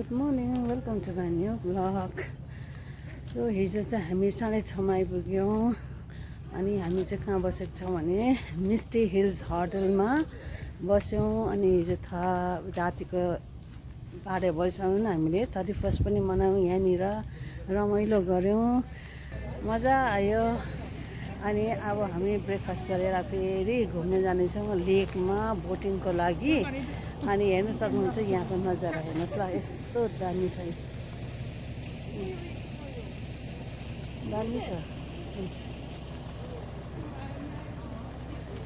Good morning welcome to my new blog. So हिजो चाहिँ हामी 6:30मा आइपुग्यौँ अनि हामी चाहिँ कहाँ बसेको छौँ भने मिस्टी हिल्स होटलमा बस्यौँ। अनि हिजो रातिको 12 बजीसम्म हामीले 31st पनि मनायौँ, यहाँनिर रमाइलो गऱ्यौँ, मजा आयो। अनि अब हामी ब्रेकफास्ट गरेर फेरि घुम्न जानेछौँ लेकमा बोटिङको लागि। अनि हेर्नु सक्नुहुन्छ यहाँको नजारा हेर्नुहोस् ल, यस्तो दामी छ, दामी छ।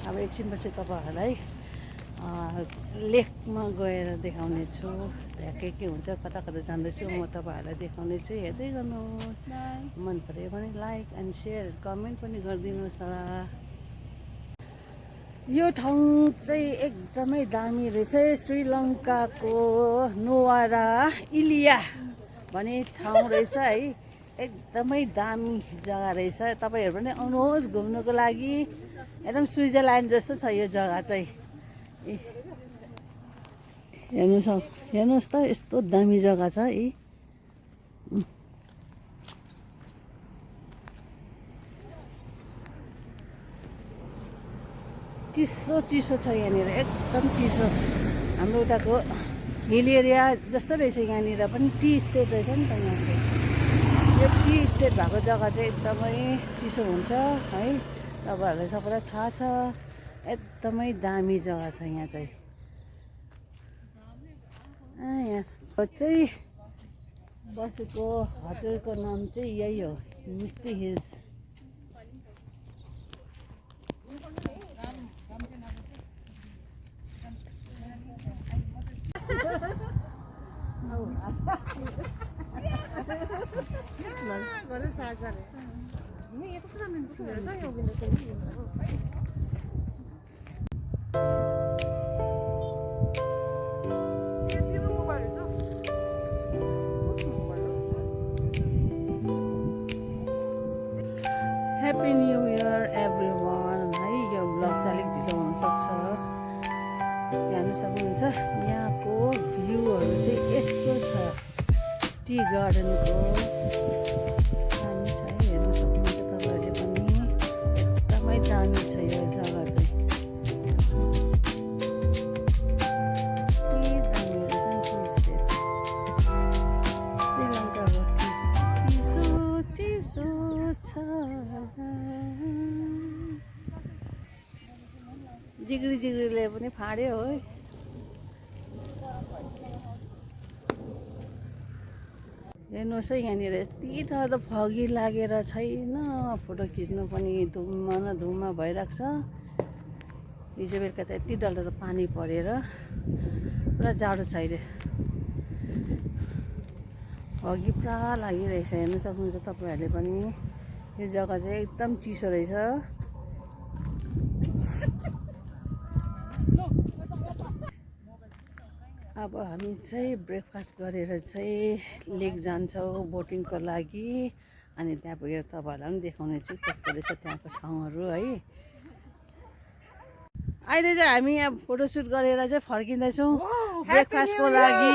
अब एकछिनपछि तपाईँहरूलाई लेकमा गएर देखाउने छु, त्यहाँ के हुन्छ, कता कता जाँदैछु म तपाईँहरूलाई देखाउने छु, हेर्दै गर्नु। मन पऱ्यो भने लाइक एन्ड सेयर कमेन्ट पनि गरिदिनुहोस् होला। यो ठाउँ चाहिँ एकदमै दामी रहेछ, श्रीलङ्काको नुवारा इलिया भन्ने ठाउँ रहेछ है। एकदमै दामी जग्गा रहेछ, तपाईँहरू पनि आउनुहोस् घुम्नुको लागि। एकदम स्विजरल्यान्ड जस्तो छ यो जग्गा चाहिँ। हेर्नुहोस् त, यस्तो दामी जग्गा छ है। चिसो छ यहाँनिर, एकदम चिसो। हाम्रो उताको हिल एरिया जस्तो रहेछ यहाँनिर पनि, टी स्टेट रहेछ नि त यहाँको। यो टी स्टेट भएको जग्गा चाहिँ एकदमै चिसो हुन्छ है, तपाईँहरूलाई सबैलाई थाहा छ। एकदमै दामी जग्गा छ यहाँ चाहिँ। यहाँ चाहिँ बसेको होटलको नाम चाहिँ यही हो, मिस्टी hills. Happy new year everyone है। यो ब्लग चाहिँ अलिक ढिलो हुनसक्छ, हेर्नु सक्नुहुन्छ। यहाँको भ्यूहरू चाहिँ यस्तो छ, टी गार्डनको दामी छ है, हेर्नु सक्नुहुन्छ तपाईँहरूले पनि। एकदमै दामी छ यो जग्गा चाहिँ, के दामी रहेछ नि। श्रीलङ्काको चिसो चिसो छ, जिग्रीले पनि फाड्यो है। हेर्नुहोस् है, यहाँनिर यति त फगी लागेर छैन, फोटो खिच्नु पनि धुम्म न धुम्म भइरहेको छ। हिजो बेलुका त यति डल्लो पानी परेर पुरा जाडो छ अहिले, फगी पुरा लागिरहेछ। हेर्नु सक्नुहुन्छ तपाईँहरूले पनि, यो जग्गा चाहिँ एकदम चिसो रहेछ। अब हामी चाहिँ ब्रेकफास्ट गरेर चाहिँ लेक जान्छौँ बोटिङको लागि। अनि त्यहाँ पुगेर तपाईँहरूलाई पनि देखाउने छु कस्तो रहेछ त्यहाँको ठाउँहरू है। अहिले चाहिँ हामी यहाँ फोटोसुट गरेर चाहिँ फर्किँदैछौँ ब्रेकफास्टको लागि।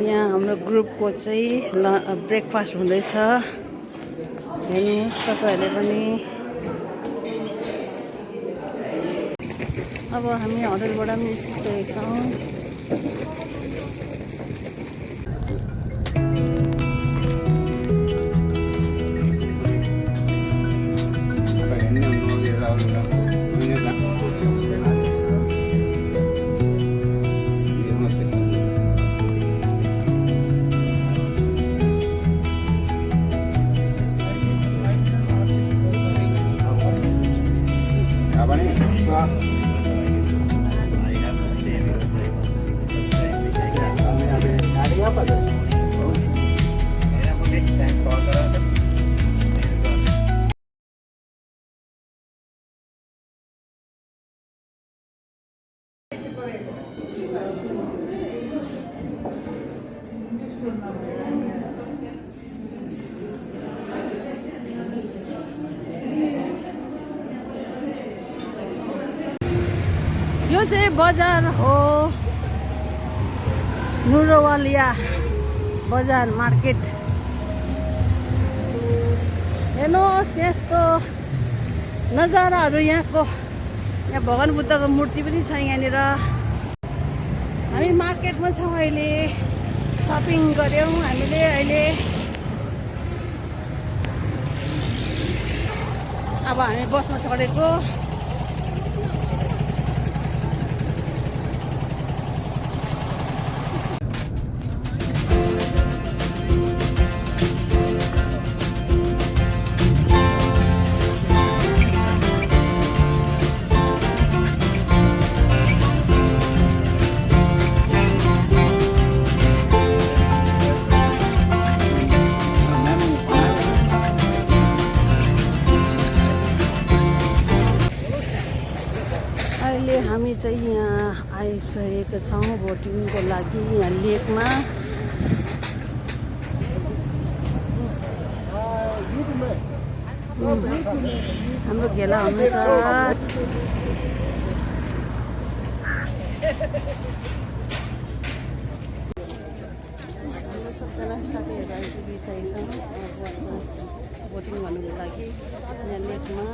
यहाँ हाम्रो ग्रुपको चाहिँ ब्रेकफास्ट हुँदैछ, हेर्नुहोस् तपाईँहरूले पनि। अब हामी होटलबाट पनि निस्किसकेका छौँ। यो चाहिँ बजार हो नुरवालिया बजार मार्केट। हेर्नुहोस् यस्तो नजाराहरू यहाँको। यहाँ भगवान बुद्धको मूर्ति पनि छ यहाँनिर। हामी मार्केटमा छौँ अहिले। सपिङ गऱ्यौँ हामीले अहिले। अब हामी बसमा चढेको। अहिले हामी चाहिँ यहाँ आइसकेका छौँ बोटिङको लागि यहाँ लेकमा। हाम्रो घेला हुनुहुन्छ। हाम्रो सबजना साथीहरू आइपुगिसकेका छौँ बोटिङ गर्नुको लागि यहाँ लेकमा।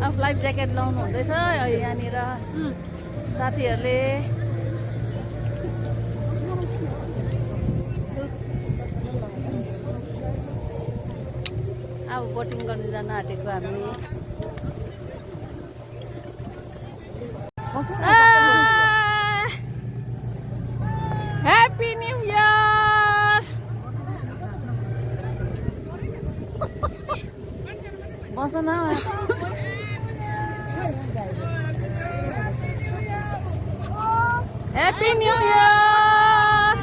अब लाइफ ज्याकेट लाउनु हुँदैछ यहाँनिर साथीहरूले। अब बोटिङ गर्नु जान आँटेको हामी। Happy New Year! बस न Happy New Year!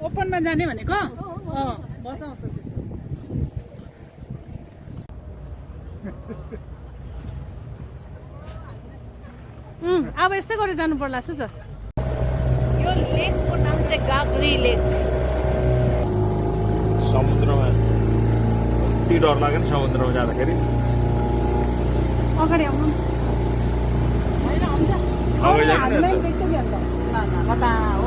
ओपनमा जाने भनेको बचाउँछ त्यस्तो। अब यस्तै गरेर जानु पर्ला जस्तो छ। यो लेकको नाम चाहिँ गाग्री लेक। समुद्रमा यति डर लाग्यो नि समुद्रमा जाँदाखेरि। अगाडि आउनु अगाडि जानु नि देख्छ नि अन्त। कता हो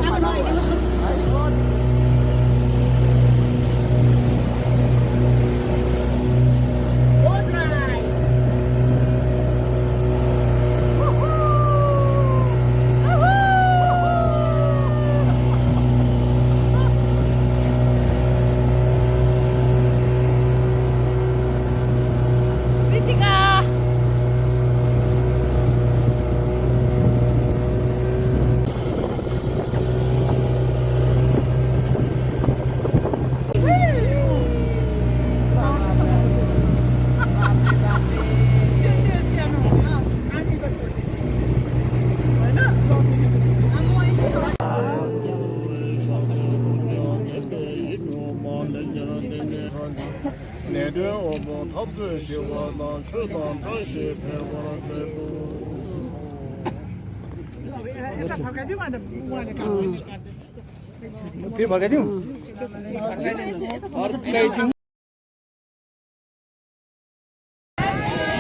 फेरि फर्काइदिउँ।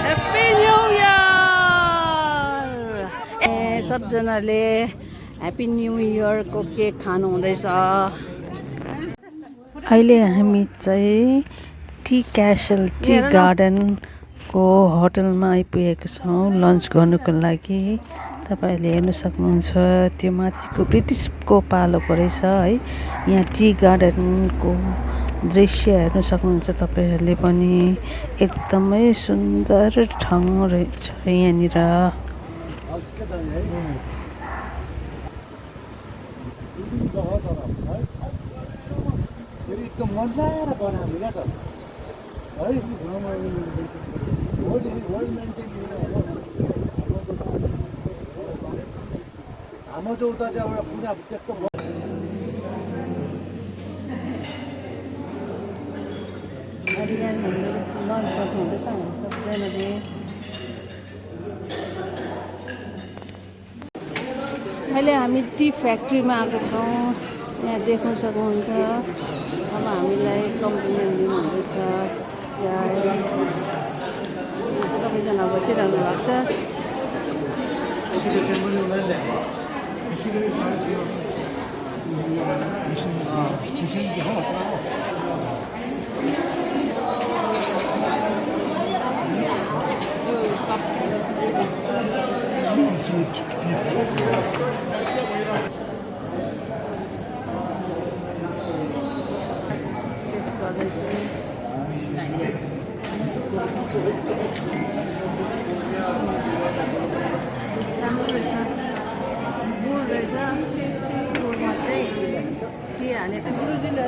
Happy New Year! सबजनाले ह्याप्पी न्यू इयरको केक खानु हुँदैछ। अहिले हामी चाहिँ टी क्यासल टी गार्डनको होटलमा आइपुगेका छौँ लन्च गर्नुको लागि। तपाईँहरूले हेर्नु सक्नुहुन्छ त्यो माथिको ब्रिटिसको पालोको रहेछ है। यहाँ टी गार्डनको दृश्य हेर्नु सक्नुहुन्छ तपाईँहरूले पनि। एकदमै सुन्दर ठाउँ रहेछ यहाँनिर। मजाले बनाएको क्या त है। हाम्रो चाहिँ उता चाहिँ एउटा पुरा त्यस्तो लन्च गर्नु हुँदैछ सबजनाले। अहिले हामी टी फ्याक्ट्रीमा आएको छौँ। यहाँ देख्न सक्नुहुन्छ। अब हामीलाई कम्प्लिमेन्ट दिनुहुँदैछ चाय। सबैजना बसिरहनु भएको छ। टेस्ट गर्दैछु। राम्रो रहेछ। गुड रहेछ। गुडमा चाहिँ के हालेको गुरुजीले